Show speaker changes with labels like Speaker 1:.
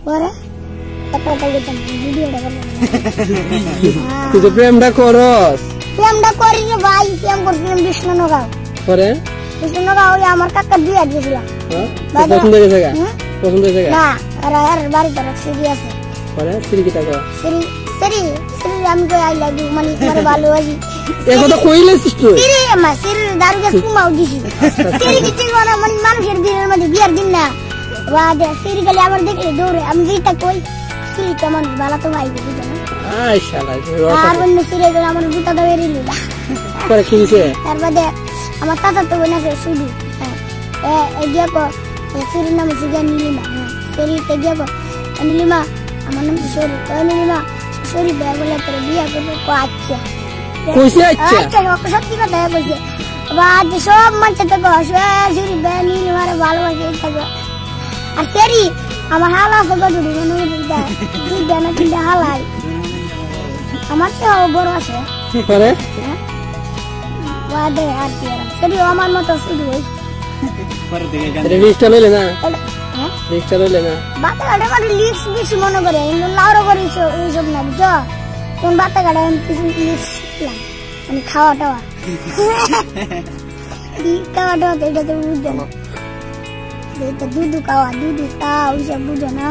Speaker 1: পরে তারপরে গেতাম ভিডিওটা করলাম
Speaker 2: তুই তো প্রেমটা করস
Speaker 1: প্রেমটা করি রে ভাই প্রেম করছিলাম বিষ্ণুনগর
Speaker 2: পরে
Speaker 1: বিষ্ণুনগর ওই আমার কাকা বিয়ে দিয়েছিলাম
Speaker 2: পছন্দ হয়েছে গা পছন্দ হয়েছে গা
Speaker 1: না আর বাড়িতে সিরি আছে
Speaker 2: পরে সিরি কি টাকা
Speaker 1: সিরি সিরি সিরি আমি কই আই লাভ ইউ মানে তোমার ভালোবাসি
Speaker 2: এই কথা কইলেছিস তুই
Speaker 1: সিরি মা সিরি দারুকে কুমাও দিছি সিরি কি চিনব না মানে মানুষের দিনের মধ্যে বিয়ার দিন না ওয়াদে সিরি গলি আমার দেখলে দৌড়ে আমি যেটা কই সিরি কেমন ভালো তো ভাই বুঝছ না
Speaker 2: আই শালা
Speaker 1: আর অন্য সিরি গলি আমার জুতা দাও এরিল
Speaker 2: পরে কি হইছে
Speaker 1: তারপরে আমার চাচা তো বোন আছে শুধু এই যে কো সিরি নাম সিগা নীলিমা সিরি তে যে কো নীলিমা আমার নাম কিশোরী নীলিমা কিশোরী বিয়ে বলে তোর বিয়ে করবো আচ্ছা
Speaker 2: কইছে আচ্ছা
Speaker 1: আচ্ছা সত্যি কথা কইছে বাদ সব মানুষ তো কিশোরী বিয়ে নীলিমারে ভালোবাসে থাকবে আর সিরি আমার হালা আছে গো দুই জানা কিনা হালাই আমার তো বড় আছে
Speaker 2: পরে
Speaker 1: বাদে আর কি সিরি আমার মতো শুধু
Speaker 2: পরে দেখে গান রেজিস্টার লইলে না রেজিস্টার লইলে না
Speaker 1: বাতা গাড়ি মানে লিক্স বেশ মনে করে লাউরো করে এইসব না বুঝছো কোন বাতা গাড়ি আমি কিছু লিক্স মানে খাওয়া টাওয়া খাওয়া টাওয়া তো এটা তো বুঝছো না দুধু খাওয়া দুধু তা ওইসব বুঝো না